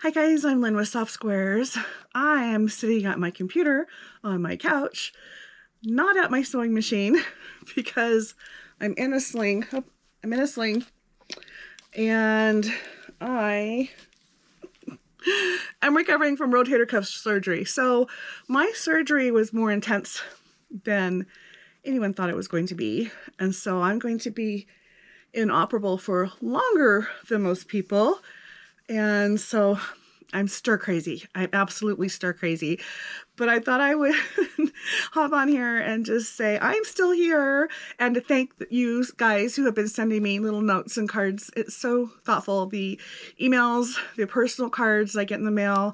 Hi guys, I'm Lynne with Softsquares. I am sitting at my computer on my couch, not at my sewing machine because I'm in a sling. Oh, I'm in a sling and I am recovering from rotator cuff surgery. So my surgery was more intense than anyone thought it was going to be. And so I'm going to be inoperable for longer than most people. And so I'm stir crazy. I'm absolutely stir crazy. But I thought I would hop on here and just say I'm still here and to thank you guys who have been sending me little notes and cards. It's so thoughtful. The emails, the personal cards I get in the mail,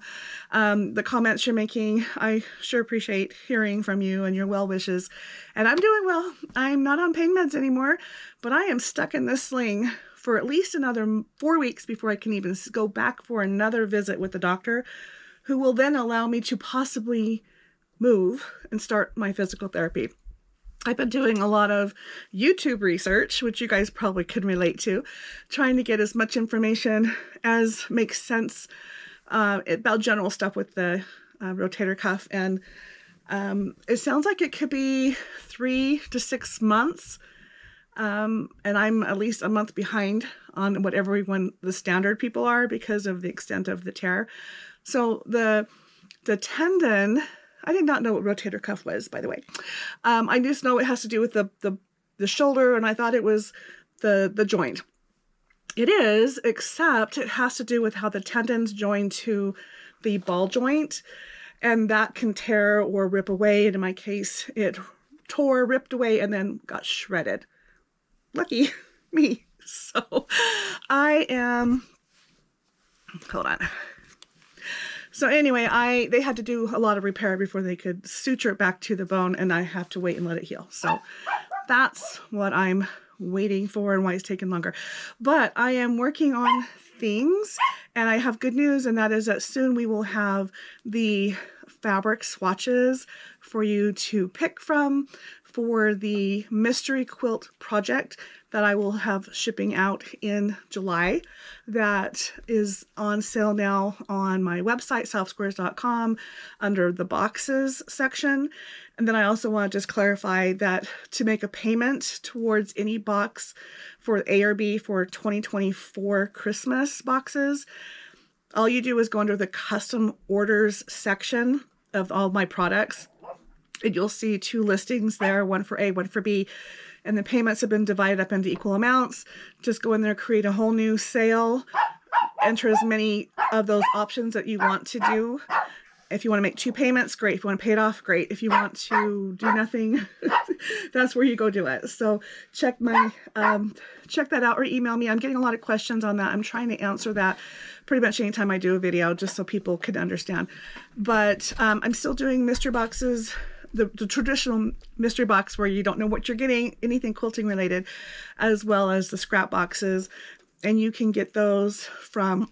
the comments you're making. I sure appreciate hearing from you and your well wishes. And I'm doing well. I'm not on pain meds anymore, but I am stuck in this sling for at least another 4 weeks before I can even go back for another visit with the doctor, who will then allow me to possibly move and start my physical therapy. I've been doing a lot of YouTube research, which you guys probably could relate to, trying to get as much information as makes sense about general stuff with the rotator cuff. And it sounds like it could be 3 to 6 months. And I'm at least a month behind on what everyone, the standard people are, because of the extent of the tear. So the tendon, I did not know what rotator cuff was, by the way. I just know it has to do with the shoulder, and I thought it was the joint. It is, except it has to do with how the tendons join to the ball joint, and that can tear or rip away. And in my case, it tore, ripped away, and then got shredded. Lucky me. So I am, hold on. So anyway, they had to do a lot of repair before they could suture it back to the bone, and I have to wait and let it heal. So that's what I'm waiting for and why it's taking longer. But I am working on things, and I have good news, and that is that soon we will have the fabric swatches for you to pick from for the mystery quilt project that I will have shipping out in July. That is on sale now on my website, softsquares.com, under the boxes section. And then I also want to just clarify that to make a payment towards any box for A or B for 2024 Christmas boxes, all you do is go under the custom orders section of all my products, and you'll see 2 listings there, one for A, one for B, and the payments have been divided up into equal amounts. Just go in there, create a whole new sale, enter as many of those options that you want to do. If you want to make 2 payments, great. If you want to pay it off, great. If you want to do nothing, that's where you go do it. So check my check that out or email me. I'm getting a lot of questions on that. I'm trying to answer that pretty much anytime I do a video, just so people can understand. But I'm still doing mystery boxes, the traditional mystery box where you don't know what you're getting, anything quilting related, as well as the scrap boxes. And you can get those from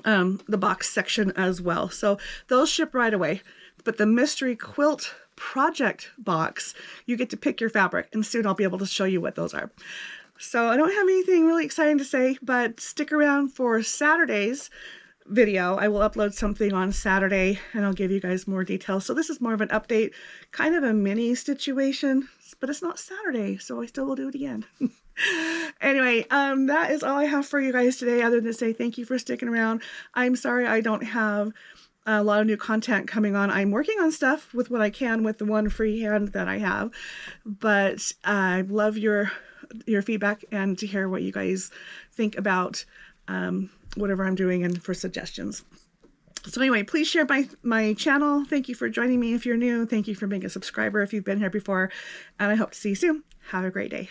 the box section as well. So those ship right away. But the mystery quilt project box, you get to pick your fabric, and soon I'll be able to show you what those are. So I don't have anything really exciting to say, but stick around for Saturday's video. I will upload something on Saturday and I'll give you guys more details. So this is more of an update, kind of a mini stitch-uation, but it's not Saturday, so I still will do it again. Anyway, that is all I have for you guys today, other than to say thank you for sticking around. I'm sorry I don't have a lot of new content coming on. I'm working on stuff with what I can with the one free hand that I have, but I love your feedback and to hear what you guys think about whatever I'm doing and for suggestions. So anyway, please share my channel. Thank you for joining me if you're new. Thank you for being a subscriber if you've been here before, and I hope to see you soon. Have a great day.